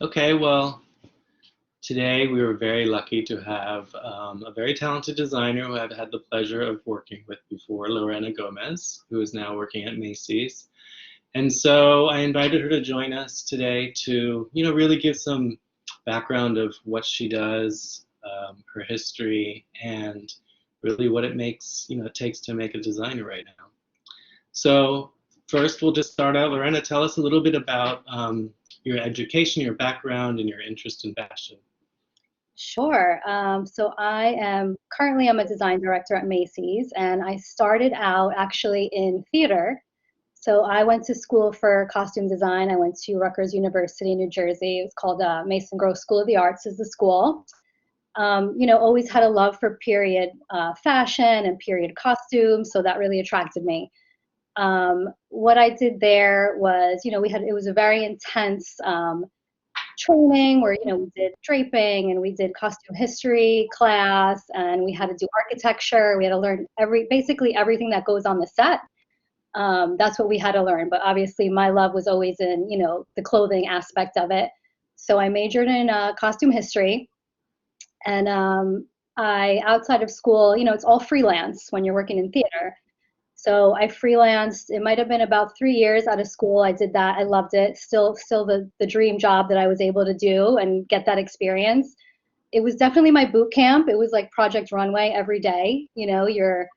Okay, well, today we were very lucky to have a very talented designer who I've had the pleasure of working with before, Lorena Gomez, who is now working at Macy's. And so I invited her to join us today to, really give some background of what she does, her history, and really what it takes to make a designer right now. So first, we'll just start out. Lorena, tell us a little bit about your education, your background, and your interest in fashion. Sure. So I'm a design director at Macy's, and I started out actually in theater. So I went to school for costume design. I went to Rutgers University in New Jersey. It's called Mason Gross School of the Arts is the school. Always had a love for period fashion and period costumes, so that really attracted me. What I did there was, it was a very intense training where we did draping and we did costume history class and we had to do architecture. We had to learn basically everything that goes on the set. That's what we had to learn, but obviously my love was always in the clothing aspect of it. So I majored in costume history. And I outside of school, it's all freelance when you're working in theater. So I freelanced. It might have been about 3 years out of school. I did that. I loved it. Still the dream job that I was able to do and get that experience. It was definitely my boot camp. It was like Project Runway every day. You're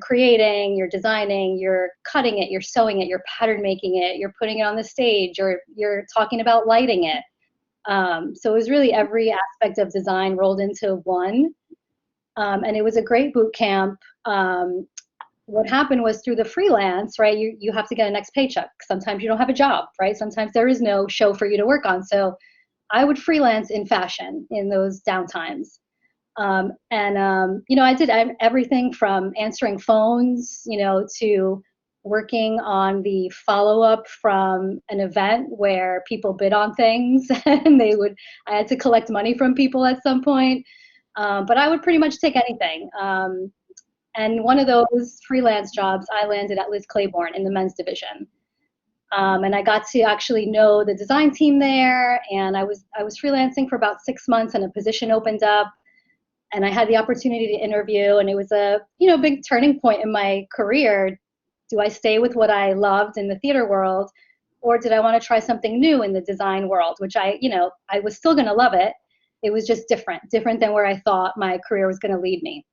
creating, you're designing, you're cutting it, you're sewing it, you're pattern making it, you're putting it on the stage, you're talking about lighting it. So it was really every aspect of design rolled into one. And it was a great boot camp. What happened was through the freelance, right, you have to get a next paycheck. Sometimes you don't have a job, right? Sometimes there is no show for you to work on. So I would freelance in fashion in those downtimes. I did everything from answering phones, to working on the follow-up from an event where people bid on things and I had to collect money from people at some point. But I would pretty much take anything. And one of those freelance jobs, I landed at Liz Claiborne in the men's division. And I got to actually know the design team there. And I was freelancing for about 6 months, and a position opened up, and I had the opportunity to interview. And it was a big turning point in my career. Do I stay with what I loved in the theater world, or did I want to try something new in the design world? Which I was still going to love it. It was just different than where I thought my career was going to lead me.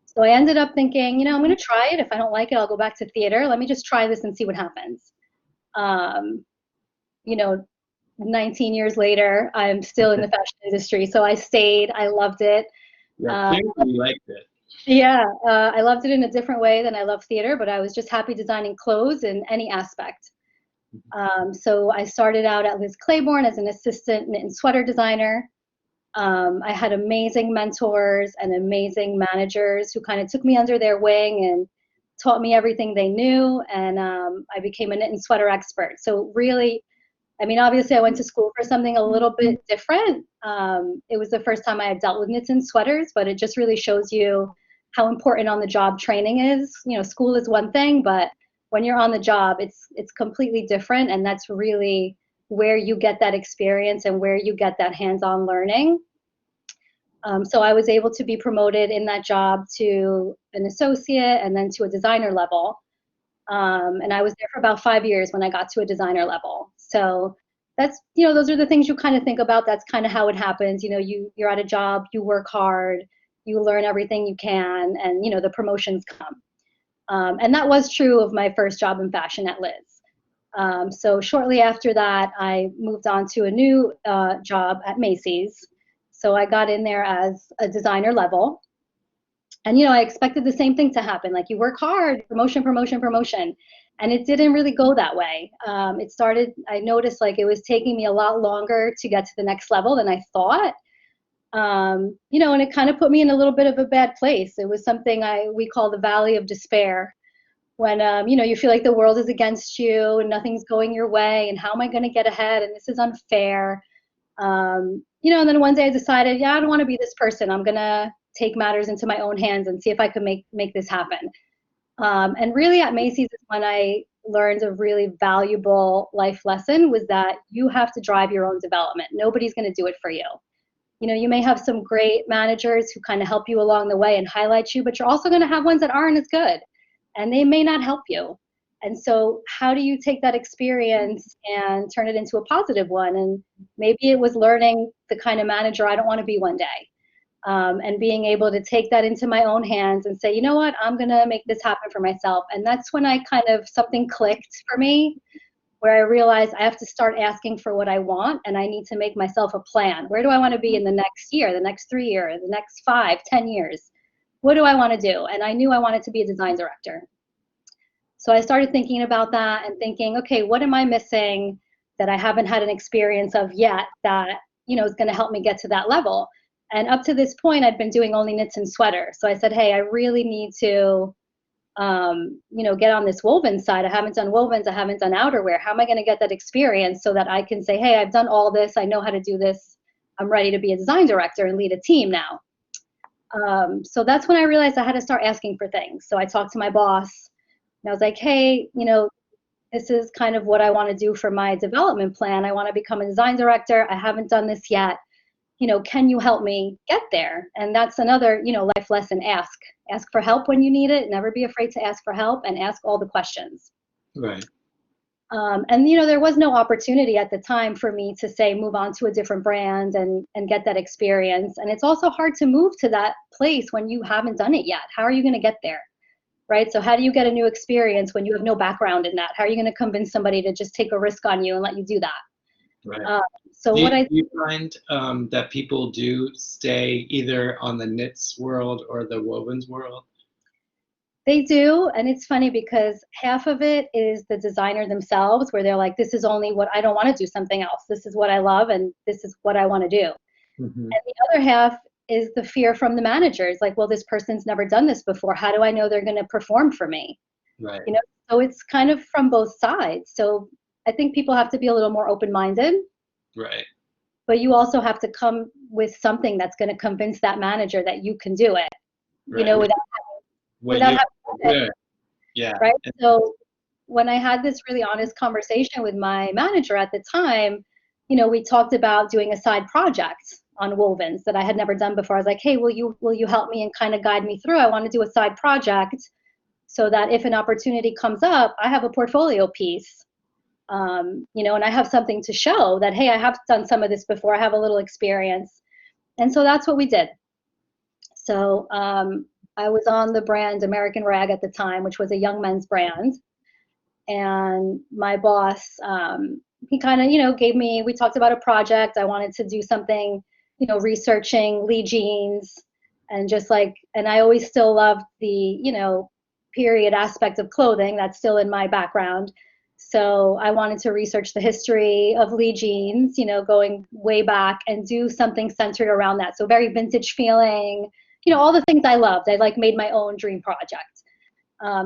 So I ended up thinking, I'm going to try it. If I don't like it, I'll go back to theater. Let me just try this and see what happens. Um, you know, 19 years later, I'm still in the fashion industry. So I stayed. I loved it. Yeah, Uh, clearly you liked it. yeah, I loved it in a different way than I love theater, but I was just happy designing clothes in any aspect. So I started out at Liz Claiborne as an assistant knit and sweater designer. I had amazing mentors and amazing managers who kind of took me under their wing and taught me everything they knew. And I became a knit and sweater expert. So really, I mean, obviously I went to school for something a little bit different. It was the first time I had dealt with knits and sweaters, but it just really shows you how important on the job training is. School is one thing, but when you're on the job, it's completely different. And that's really where you get that experience and where you get that hands-on learning. So I was able to be promoted in that job to an associate and then to a designer level. And I was there for about 5 years when I got to a designer level. So that's, those are the things you kind of think about. That's kind of how it happens. You're at a job, you work hard, you learn everything you can, and, the promotions come. And that was true of my first job in fashion at Liz. So shortly after that, I moved on to a new job at Macy's. So I got in there as a designer level. And, I expected the same thing to happen. Like, you work hard, promotion, promotion, promotion. And it didn't really go that way. I noticed like it was taking me a lot longer to get to the next level than I thought. And it kind of put me in a little bit of a bad place. It was something we call the valley of despair, when you feel like the world is against you and nothing's going your way, and how am I going to get ahead, and this is unfair. And then one day I decided, yeah, I don't want to be this person. I'm going to take matters into my own hands and see if I could make this happen. And really at Macy's is when I learned a really valuable life lesson was that you have to drive your own development. Nobody's going to do it for you. You know, you may have some great managers who kind of help you along the way and highlight you, but you're also going to have ones that aren't as good and they may not help you. And so how do you take that experience and turn it into a positive one? And maybe it was learning the kind of manager I don't want to be one day. And being able to take that into my own hands and say, you know what, I'm going to make this happen for myself. And that's when I kind of, something clicked for me, where I realized I have to start asking for what I want, and I need to make myself a plan. Where do I want to be in the next year, the next 3 years, the next 5, 10 years? What do I want to do? And I knew I wanted to be a design director. So I started thinking about that and thinking, okay, what am I missing that I haven't had an experience of yet that, you know, is going to help me get to that level? And up to this point, I'd been doing only knits and sweaters. So I said, hey, I really need to, you know, get on this woven side. I haven't done wovens. I haven't done outerwear. How am I going to get that experience so that I can say, hey, I've done all this. I know how to do this. I'm ready to be a design director and lead a team now. So that's when I realized I had to start asking for things. So I talked to my boss and I was like, hey, you know, this is kind of what I want to do for my development plan. I want to become a design director. I haven't done this yet. You know, can you help me get there? And that's another, you know, life lesson. Ask for help when you need it. Never be afraid to ask for help and ask all the questions. Right. And, you know, there was no opportunity at the time for me to say, move on to a different brand and get that experience. And it's also hard to move to that place when you haven't done it yet. How are you going to get there? Right? So how do you get a new experience when you have no background in that? How are you going to convince somebody to just take a risk on you and let you do that? Right. So do what you find that people do stay either on the knits world or the wovens world? They do, and it's funny because half of it is the designer themselves, where they're like, this is only what I don't want to do something else. This is what I love, and this is what I want to do. Mm-hmm. And the other half is the fear from the managers, like, well, this person's never done this before. How do I know they're going to perform for me? Right. You know, so it's kind of from both sides. So I think people have to be a little more open-minded. Right. But you also have to come with something that's going to convince that manager that you can do it. Right. You know, without having good. Yeah. Right. So when I had this really honest conversation with my manager at the time, you know, we talked about doing a side project on wovens that I had never done before. I was like, hey, will you help me and kind of guide me through? I want to do a side project so that if an opportunity comes up, I have a portfolio piece, you know, and I have something to show that, hey, I have done some of this before. I have a little experience. And so that's what we did. So I was on the brand American Rag at the time, which was a young men's brand. And my boss, he kind of, you know, we talked about a project. I wanted to do something, you know, researching Lee jeans and just like, and I always still loved the, you know, period aspect of clothing. That's still in my background. So I wanted to research the history of Lee jeans, you know, going way back and do something centered around that. So very vintage feeling, you know, all the things I loved. I like made my own dream project.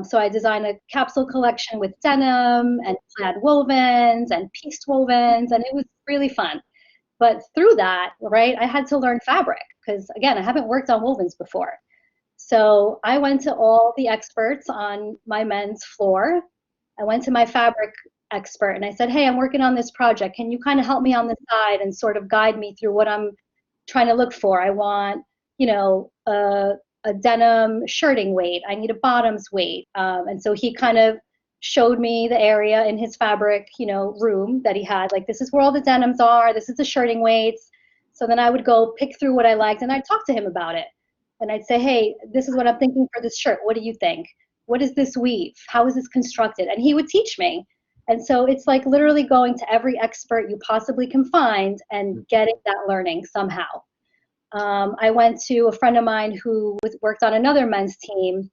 So I designed a capsule collection with denim and plaid wovens and pieced wovens, and it was really fun. But through that, right, I had to learn fabric because, again, I haven't worked on wovens before. So I went to all the experts on my men's floor. I went to my fabric expert and I said, hey, I'm working on this project. Can you kind of help me on the side and sort of guide me through what I'm trying to look for? I want, you know, a denim shirting weight. I need a bottoms weight. And so he kind of showed me the area in his fabric, you know, room that he had. Like, this is where all the denims are. This is the shirting weights. So then I would go pick through what I liked and I'd talk to him about it. And I'd say, hey, this is what I'm thinking for this shirt. What do you think? What is this weave? How is this constructed? And he would teach me. And so it's like literally going to every expert you possibly can find and getting that learning somehow. I went to a friend of mine who worked on another men's team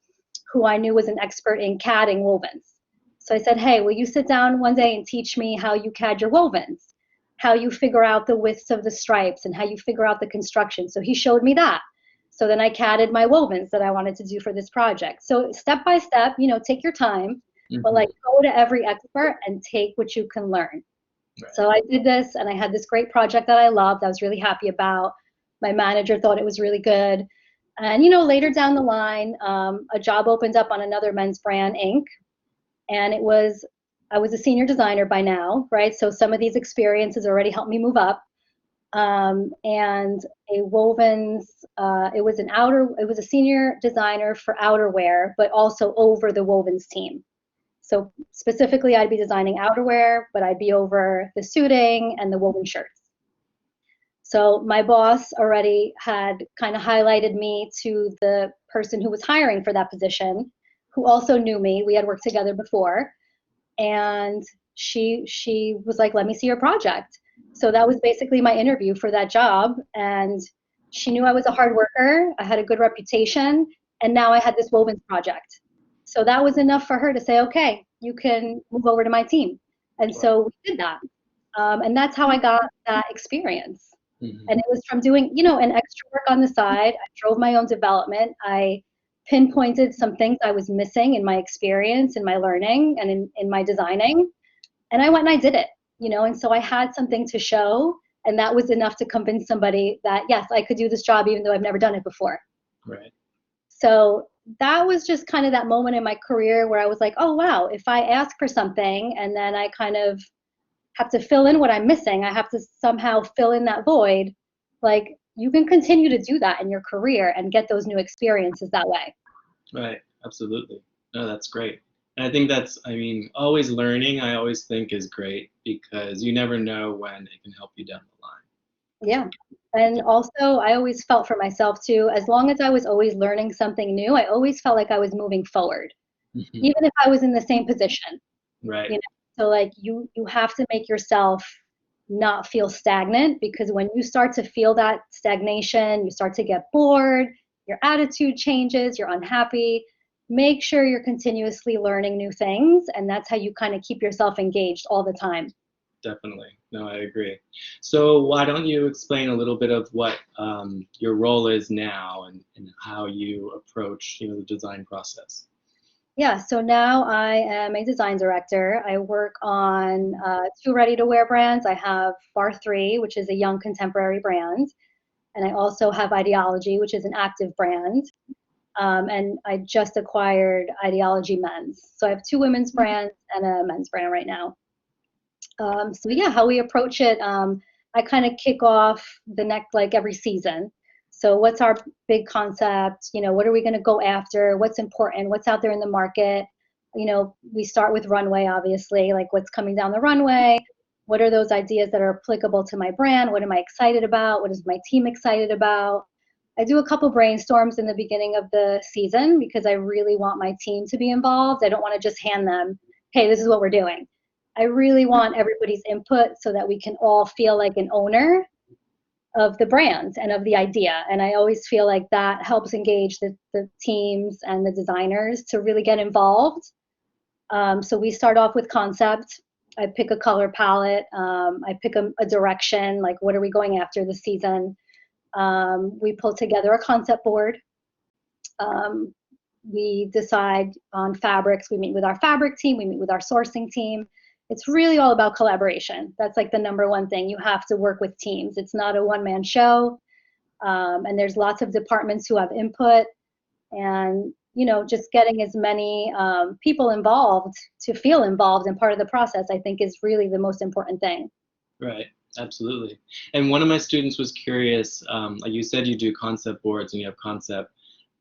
who I knew was an expert in cadding wovens. So I said, hey, will you sit down one day and teach me how you cad your wovens, how you figure out the widths of the stripes and how you figure out the construction. So he showed me that. So then I cadded my wovens that I wanted to do for this project. So step by step, you know, take your time, but like go to every expert and take what you can learn. Right. So I did this and I had this great project that I loved. I was really happy about. My manager thought it was really good. And, you know, later down the line, a job opened up on another men's brand, Inc. And it was I was a senior designer by now, right? So some of these experiences already helped me move up. And a wovens, it was a senior designer for outerwear, but also over the wovens team. So specifically, I'd be designing outerwear, but I'd be over the suiting and the woven shirts. So my boss already had kind of highlighted me to the person who was hiring for that position, who also knew me. We had worked together before, and she was like, "Let me see your project." So that was basically my interview for that job, and she knew I was a hard worker. I had a good reputation, and now I had this wovens project. So that was enough for her to say, "Okay, you can move over to my team." And Wow. so we did that, and that's how I got that experience. Mhm. And it was from doing, an extra work on the side. I drove my own development. I pinpointed some things I was missing in my experience, in my learning, and in my designing. And I went and I did it, and so I had something to show. And that was enough to convince somebody that, yes, I could do this job even though I've never done it before. Right. So that was just kind of that moment in my career where I was like, oh, wow, if I ask for something and then I kind of have to fill in what I'm missing. I have to somehow fill in that void. Like, you can continue to do that in your career and get those new experiences that way. Right. Absolutely. No, that's great. And I think that's, I mean, always learning, I always think is great because you never know when it can help you down the line. Yeah. And also, I always felt for myself too, as long as I was always learning something new, I always felt like I was moving forward, Mhm. even if I was in the same position. Right. You know, so like you have to make yourself not feel stagnant, because when you start to feel that stagnation, you start to get bored, your attitude changes, you're unhappy. Make sure you're continuously learning new things, and that's how you kind of keep yourself engaged all the time. Definitely. No, I agree. So why don't you explain a little bit of what your role is now and how you approach, the design process? Yeah, so now I am a design director. I work on two ready-to-wear brands. I have Bar 3, which is a young contemporary brand, and I also have Ideology, which is an active brand. And I just acquired Ideology Men's. So I have two women's brands and a men's brand right now. So yeah, how we approach it, I kind of kick off the next, like every season. So what's our big concept? What are we going to go after? What's important? What's out there in the market? We start with runway, obviously, like what's coming down the runway. What are those ideas that are applicable to my brand? What am I excited about? What is my team excited about? I do a couple brainstorms in the beginning of the season because I really want my team to be involved. I don't want to just hand them, hey, this is what we're doing. I really want everybody's input so that we can all feel like an owner of the brand and of the idea. And I always feel like that helps engage the teams and the designers to really get involved. So we start off with concept. I pick a color palette. I pick a direction, like what are we going after this season? We pull together a concept board. Um, we decide on fabrics. We meet with our fabric team. We meet with our sourcing team. It's really all about collaboration. That's like the number one thing. You have to work with teams. It's not a one-man show. And there's lots of departments who have input. And, just getting as many people involved to feel involved and part of the process, I think, is really the most important thing. Right. Absolutely. And one of my students was curious, like you said, you do concept boards and you have concept.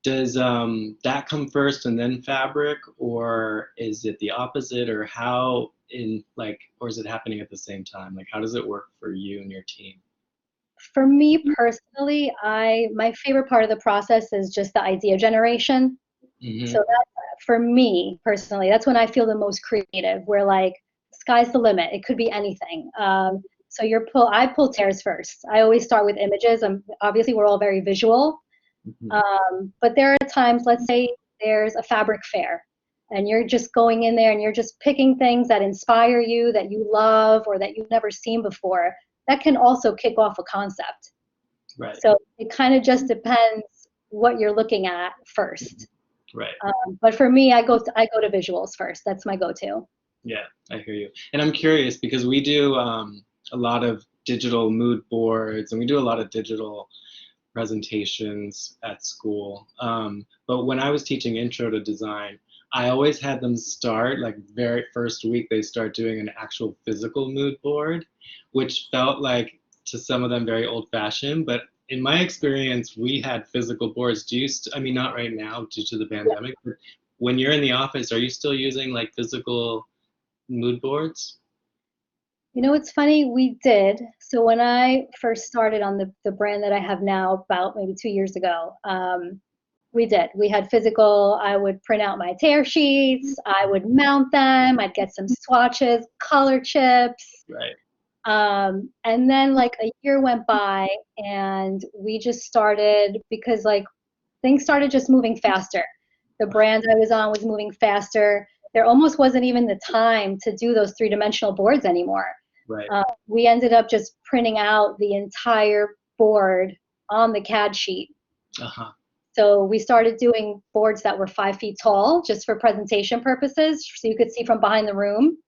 Does that come first and then fabric, or is it the opposite, or how or is it happening at the same time? Like, how does it work for you and your team? For me personally, my favorite part of the process is just the idea generation. So Hmm. that's for me personally, that's when I feel the most creative, where like sky's the limit. It could be anything. So I pull tears first. I always start with images. Obviously we're all very visual. Hmm. But there are times, let's say there's a fabric fair, and you're just going in there and you're just picking things that inspire you, that you love, or that you've never seen before. That can also kick off a concept. Right. So it kind of just depends what you're looking at first. Right. But for me, I go to visuals first. That's my go-to. Yeah, I hear you. And I'm curious because we do a lot of digital mood boards and we do a lot of digital presentations at school. But when I was teaching intro to design, I always had them start, like very first week, they start doing an actual physical mood board, which felt like to some of them very old fashioned. But in my experience, we had physical boards. I mean, not right now due to the pandemic, but when you're in the office, are you still using like physical mood boards? You know, it's funny, we did. So when I first started on the brand that I have now, about maybe 2 years ago, we did. We had physical. I would print out my tear sheets. I would mount them. I'd get some swatches, color chips. Right. And then like a year went by and we just started because like things started just moving faster. The brand I was on was moving faster. There almost wasn't even the time to do those three-dimensional boards anymore. Right. We ended up just printing out the entire board on the CAD sheet. Uh-huh. So we started doing boards that were 5 feet tall just for presentation purposes, so you could see from behind the room.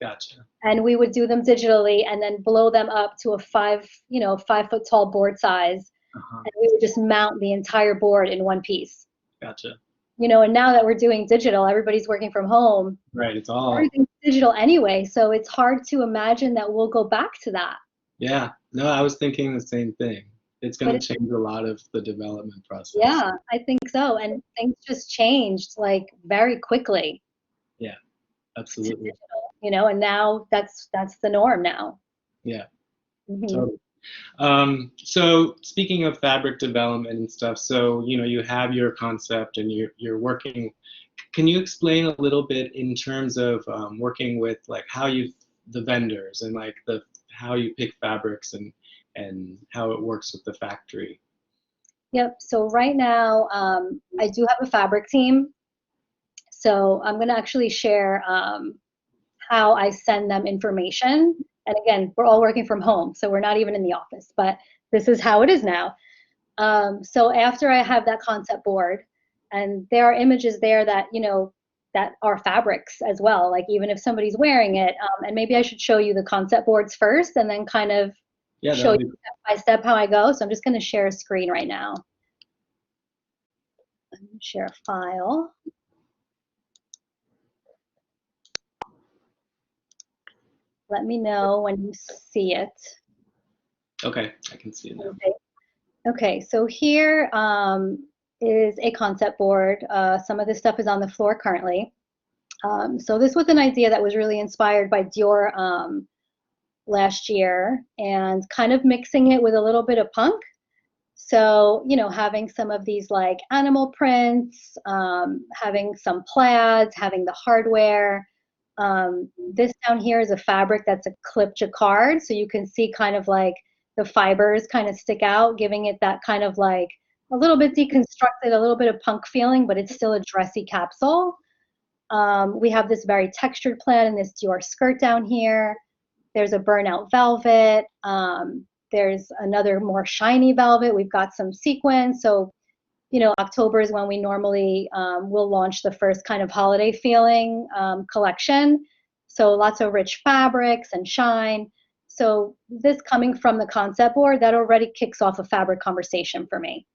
Gotcha. And we would do them digitally and then blow them up to a 5 foot tall board size. Uh-huh. And we would just mount the entire board in one piece. Gotcha. And now that we're doing digital, everybody's working from home. Right. It's all. Everything's digital anyway, so it's hard to imagine that we'll go back to that. Yeah. No, I was thinking the same thing. It's going But to change a lot of the development process. yeah, I think so. And things just changed like very quickly. Yeah, absolutely. And now that's the norm now. Yeah, Mhm. totally. So speaking of fabric development and stuff, so you have your concept and you're working. Can you explain a little bit in terms of working with like the vendors and like how you pick fabrics and how it works with the factory? Yep. So right now, I do have a fabric team. So I'm going to actually share how I send them information. And again, we're all working from home, so we're not even in the office, but this is how it is now. So after I have that concept board, and there are images there that are fabrics as well, like even if somebody's wearing it, and maybe I should show you the concept boards first and then kind of show you step by step how I go. So I'm just going to share a screen right now. Share a file. Let me know when you see it. Okay, I can see it now. Okay, so here is a concept board. Some of this stuff is on the floor currently. So this was an idea that was really inspired by Dior last year and kind of mixing it with a little bit of punk. So, having some of these like animal prints, having some plaids, having the hardware. This down here is a fabric that's a clip jacquard. So you can see kind of like the fibers kind of stick out, giving it that kind of like a little bit deconstructed, a little bit of punk feeling, but it's still a dressy capsule. We have this very textured plaid and this Dior skirt down here. There's a burnout velvet. There's another more shiny velvet. We've got some sequins. So, October is when we normally will launch the first kind of holiday feeling collection. So lots of rich fabrics and shine. So this coming from the concept board, that already kicks off a fabric conversation for me.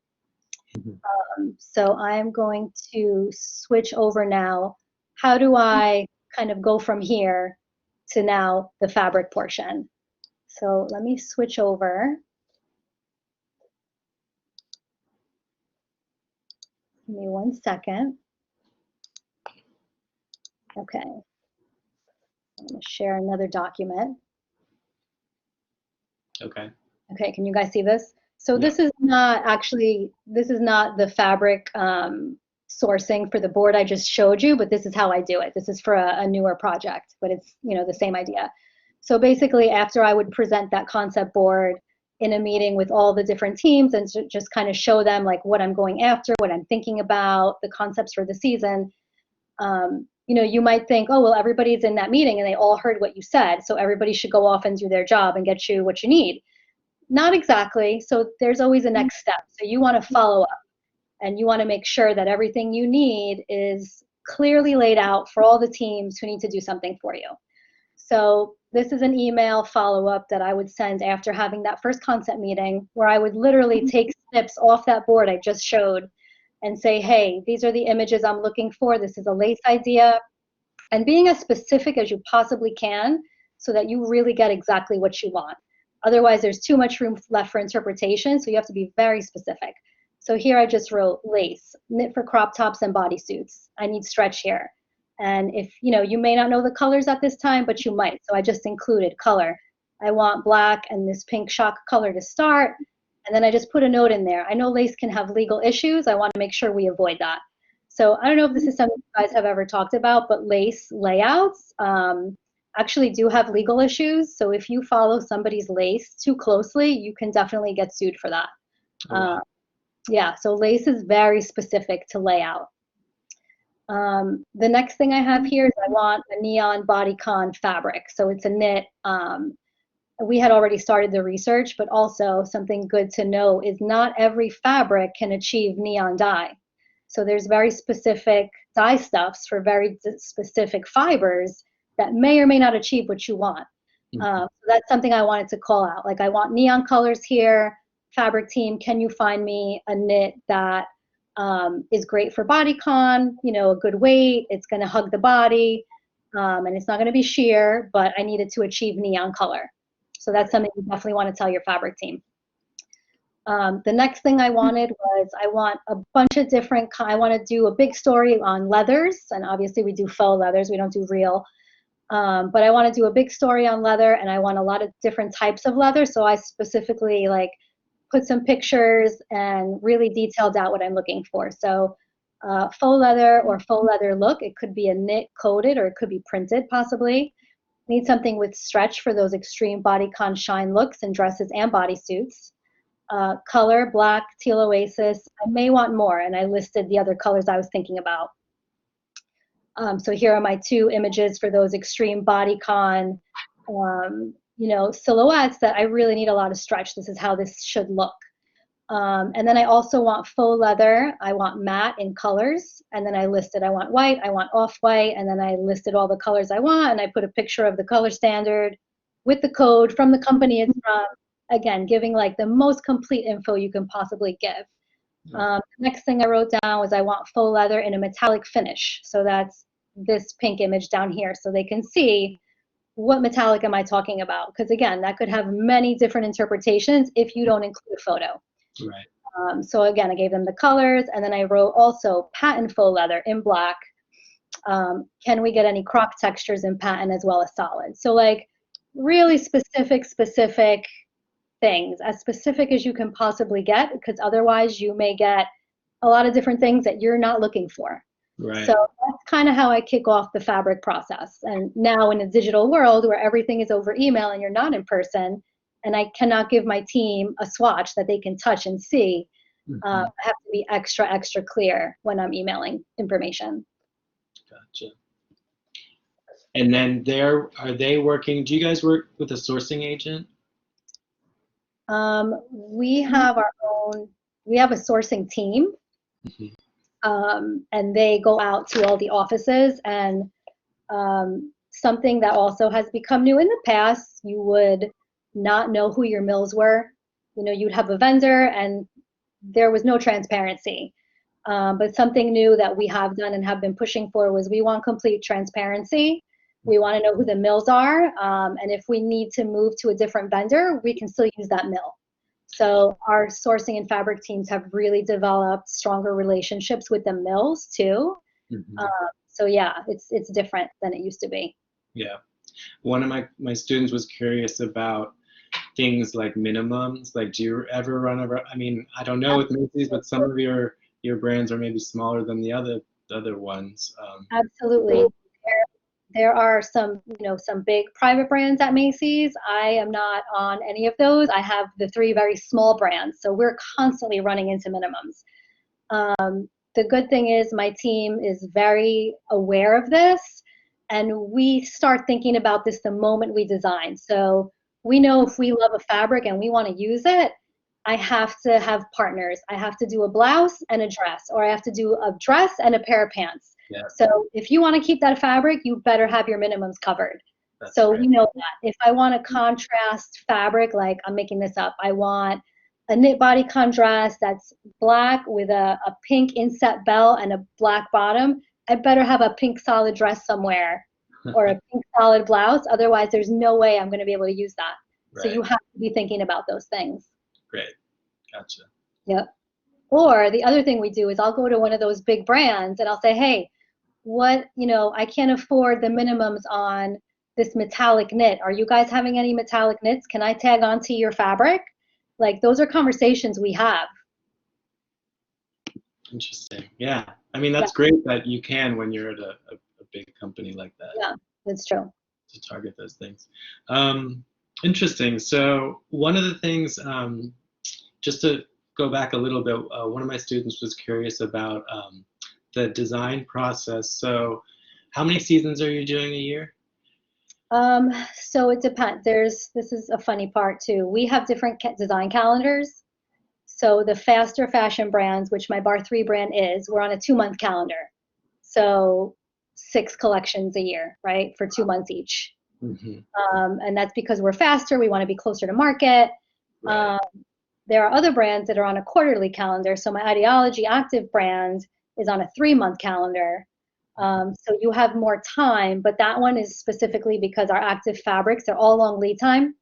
So I'm going to switch over now. How do I kind of go from here to now the fabric portion? So let me switch over. Give me 1 second. Okay. I'm going to share another document. Okay. Okay, can you guys see this? So this is not the fabric sourcing for the board I just showed you, but this is how I do it. This is for a newer project, but it's the same idea. So basically, after I would present that concept board in a meeting with all the different teams and just kind of show them like what I'm going after, what I'm thinking about, the concepts for the season, you might think, oh, well, everybody's in that meeting and they all heard what you said, so everybody should go off and do their job and get you what you need. Not exactly. So there's always a next step. So you want to follow up and you want to make sure that everything you need is clearly laid out for all the teams who need to do something for you. So this is an email follow-up that I would send after having that first concept meeting where I would literally take snips off that board I just showed and say, hey, these are the images I'm looking for. This is a lace idea. And being as specific as you possibly can so that you really get exactly what you want. Otherwise, there's too much room left for interpretation, so you have to be very specific. So here I just wrote lace, knit for crop tops and bodysuits. I need stretch here. And if, you may not know the colors at this time, but you might. So I just included color. I want black and this pink shock color to start. And then I just put a note in there. I know lace can have legal issues. I want to make sure we avoid that. So I don't know if this is something you guys have ever talked about, but lace layouts actually do have legal issues. So if you follow somebody's lace too closely, you can definitely get sued for that. Oh, wow. Yeah, so lace is very specific to layout. The next thing I have here is I want a neon bodycon fabric. So it's a knit. We had already started the research, but also something good to know is not every fabric can achieve neon dye. So there's very specific dye stuffs for very specific fibers that may or may not achieve what you want. So that's something I wanted to call out. Like, I want neon colors here. Fabric team, can you find me a knit that is great for bodycon, a good weight, it's going to hug the body, and it's not going to be sheer, but I need it to achieve neon color. So that's something you definitely want to tell your fabric team. The next thing I wanted was I want a bunch of different, I want to do a big story on leathers, and obviously we do faux leathers, we don't do real, but I want to do a big story on leather, and I want a lot of different types of leather, so I specifically put some pictures and really detailed out what I'm looking for. So faux leather or faux leather look, it could be a knit coated or it could be printed possibly. Need something with stretch for those extreme bodycon shine looks in dresses and bodysuits. Color, black, teal oasis. I may want more, and I listed the other colors I was thinking about. So here are my two images for those extreme bodycon, silhouettes that I really need a lot of stretch. This is how this should look. And then I also want faux leather. I want matte in colors. And then I listed, I want white, I want off-white, and then I listed all the colors I want, and I put a picture of the color standard with the code from the company it's from. Again, giving the most complete info you can possibly give. Next thing I wrote down was I want faux leather in a metallic finish. So that's this pink image down here, so they can see what metallic am I talking about? Because again, that could have many different interpretations if you don't include a photo. Right. So again, I gave them the colors, and then I wrote also patent faux leather in black. Can we get any crop textures in patent as well as solid? So really specific things, as specific as you can possibly get, because otherwise you may get a lot of different things that you're not looking for. Right. So that's kind of how I kick off the fabric process. And now in a digital world where everything is over email and you're not in person, and I cannot give my team a swatch that they can touch and see, I have to be extra clear when I'm emailing information. Gotcha. And then are they working, do you guys work with a sourcing agent? We have we have a sourcing team. And they go out to all the offices, and something that also has become new in the past, you would not know who your mills were. You'd have a vendor and there was no transparency. But something new that we have done and have been pushing for was we want complete transparency. We want to know who the mills are, and if we need to move to a different vendor, we can still use that mill. So our sourcing and fabric teams have really developed stronger relationships with the mills too. So yeah, it's different than it used to be. Yeah. One of my students was curious about things like minimums. Do you ever run over, I don't know with Macy's, but some of your brands are maybe smaller than the other ones. Absolutely. There are some big private brands at Macy's. I am not on any of those. I have the 3 very small brands, so we're constantly running into minimums. The good thing is my team is very aware of this, and we start thinking about this the moment we design. So we know if we love a fabric and we want to use it, I have to have partners. I have to do a blouse and a dress, or I have to do a dress and a pair of pants. Yeah. So if you want to keep that fabric, you better have your minimums covered. That's so great. we know that. If I want a contrast fabric, I'm making this up, I want a knit bodycon dress that's black with a pink inset belt and a black bottom, I better have a pink solid dress somewhere or a pink solid blouse. Otherwise, there's no way I'm going to be able to use that. So you Right. have to be thinking about those things. Great. Gotcha. Yep. Or the other thing we do is I'll go to one of those big brands and I'll say, hey, what, I can't afford the minimums on this metallic knit. Are you guys having any metallic knits? Can I tag onto your fabric? Like those are conversations we have. Interesting. Yeah. I mean, Yeah, that's great that you can when you're at a big company like that yeah, that's true. to target those things. Um, Interesting. So one of the things, just to go back a little bit, one of my students was curious about the design process. So how many seasons are you doing a year? So it depends. This is a funny part too. We have different design calendars. So the faster fashion brands, which my Bar 3 brand is, we're on a 2-month calendar. So 6 collections a year, right? For 2 months each. Hmm. And that's because we're faster. We want to be closer to market. Right. Um, there are other brands that are on a quarterly calendar. So my Ideology Active brand is on a 3-month calendar. So you have more time, but that one is specifically because our active fabrics, they're all long lead time.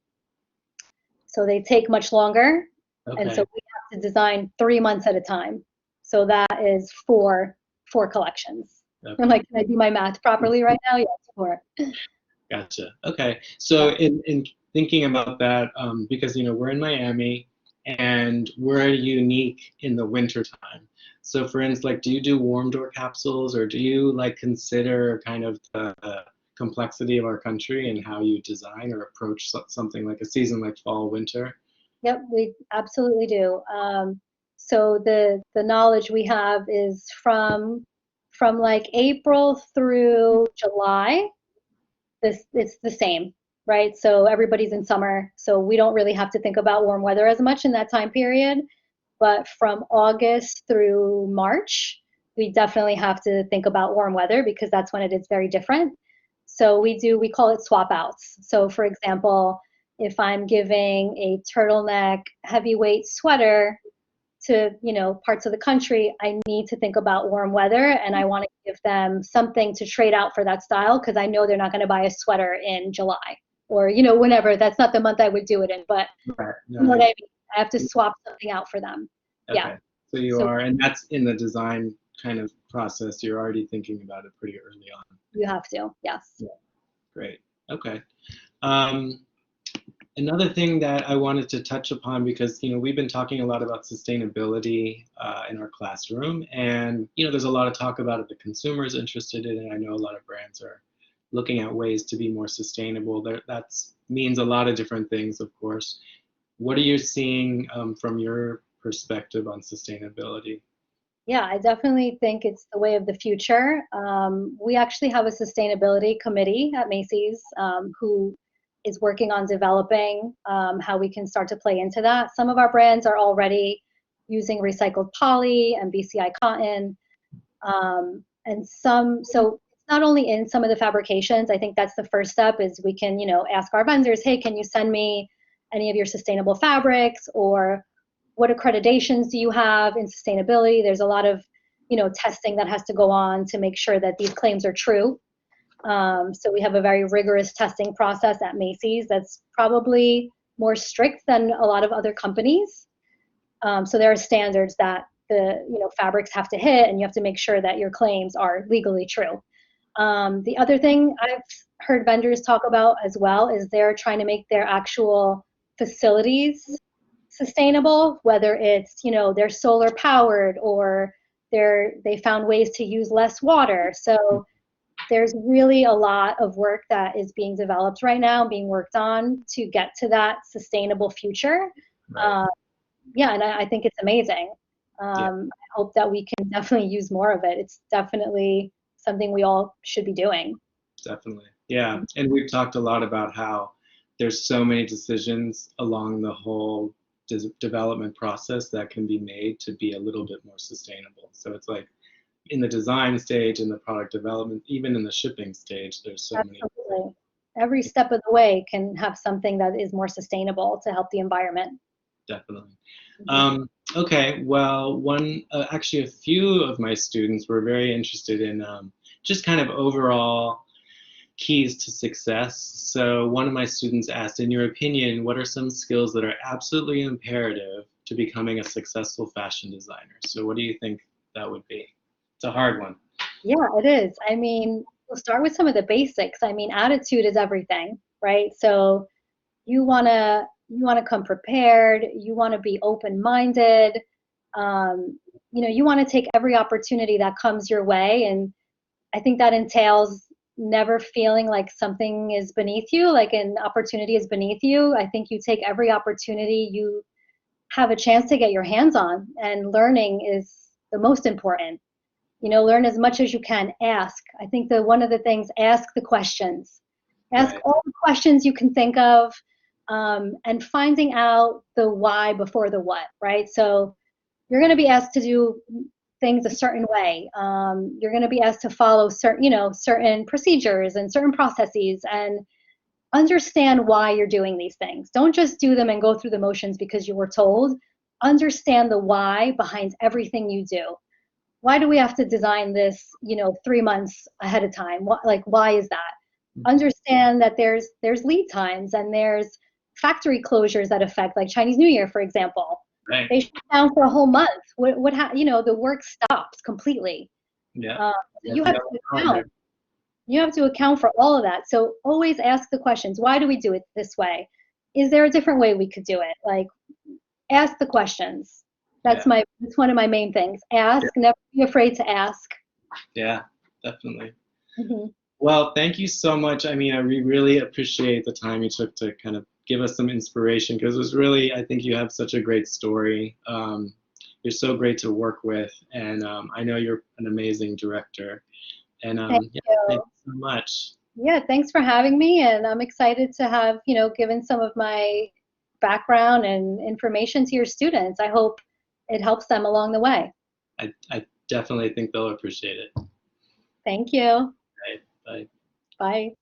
So they take much longer. And so Okay. we have to design 3 months at a time. So that is four collections. I'm Okay. like, can I do my math properly right now? Yes, 4. Gotcha. Okay. So Yeah. in thinking about that, because we're in Miami and we're unique in the winter time. So for instance, like, do you do warm door capsules, or do you like consider kind of the complexity of our country and how you design or approach something like a season like fall, winter? Yep, we absolutely do. So the knowledge we have is from like April through July. This it's the same, right? So everybody's in summer, so we don't really have to think about warm weather as much in that time period. But from August through March, we definitely have to think about warm weather because that's when it is very different. So we call it swap outs. So for example, if I'm giving a turtleneck heavyweight sweater to, parts of the country, I need to think about warm weather and I want to give them something to trade out for that style because I know they're not going to buy a sweater in July or, whenever. That's not the month I would do it in, but Right. you know No, what I mean? I have to swap something out for them. Yeah. okay. So you So are, and that's in the design kind of process. You're already thinking about it pretty early on. you have to, yes. Yeah. Great. Okay. Um, Another thing that I wanted to touch upon, because we've been talking a lot about sustainability in our classroom, and there's a lot of talk about it. The consumer is interested in it. I know a lot of brands are looking at ways to be more sustainable. That means a lot of different things, of course. What are you seeing from your perspective on sustainability? Yeah, I definitely think it's the way of the future. We actually have a sustainability committee at Macy's who is working on developing how we can start to play into that. Some of our brands are already using recycled poly and BCI cotton, and so it's not only in some of the fabrications. I think that's the first step is we can, ask our vendors, hey, can you send me any of your sustainable fabrics, or what accreditations do you have in sustainability? There's a lot of, testing that has to go on to make sure that these claims are true. So we have a very rigorous testing process at Macy's that's probably more strict than a lot of other companies. So there are standards that the fabrics have to hit, and you have to make sure that your claims are legally true. The other thing I've heard vendors talk about as well is they're trying to make their actual facilities sustainable, whether it's they're solar powered or they found ways to use less water. So there's really a lot of work that is being developed right now, being worked on to get to that sustainable future. Right. Uh, yeah, and I think it's amazing. Yeah. I hope that we can definitely use more of it. It's definitely something we all should be doing. Definitely. Yeah. And we've talked a lot about how there's so many decisions along the whole development process that can be made to be a little bit more sustainable. So it's like in the design stage, in the product development, even in the shipping stage, there's so many. Absolutely. Every step of the way can have something that is more sustainable to help the environment. definitely. Mhm. Okay, well, actually, a few of my students were very interested in just kind of overall keys to success. So one of my students asked, in your opinion, what are some skills that are absolutely imperative to becoming a successful fashion designer? So what do you think that would be? It's a hard one. Yeah, it is. I mean, we'll start with some of the basics. I mean, attitude is everything, right? So you wanna come prepared. You wanna be open-minded. You wanna take every opportunity that comes your way, and I think that entails never feeling like something is beneath you, like an opportunity is beneath you. I think you take every opportunity you have a chance to get your hands on, and learning is the most important. Learn as much as you can. Ask. I think that one of the things, ask the questions. Ask Right, all the questions you can think of, and finding out the why before the what, right? So you're going to be asked to do things a certain way. You're going to be asked to follow certain procedures and certain processes, and understand why you're doing these things. Don't just do them and go through the motions because you were told. Understand the why behind everything you do. Why do we have to design this 3 months ahead of time? Why is that? Understand that there's lead times, and there's factory closures that affect, like Chinese New Year, for example. right. They shut down for a whole month. The work stops completely. Yeah, uh, you so have you to have have to a account calendar. you have to account for all of that. So always ask the questions. Why do we do it this way? Is there a different way we could do it? Like, ask the questions. Yeah, That's one of my main things. yeah, Ask. Never be afraid to ask. yeah, definitely. Mhm. Well, thank you so much. I mean, we really appreciate the time you took to kind of give us some inspiration, because it was really, I think you have such a great story. You're so great to work with, and I know you're an amazing director. And Thank yeah, thank you. you so much. Yeah, thanks for having me, and I'm excited to have, given some of my background and information to your students. I hope it helps them along the way. I definitely think they'll appreciate it. Thank you. Right. Bye. Bye.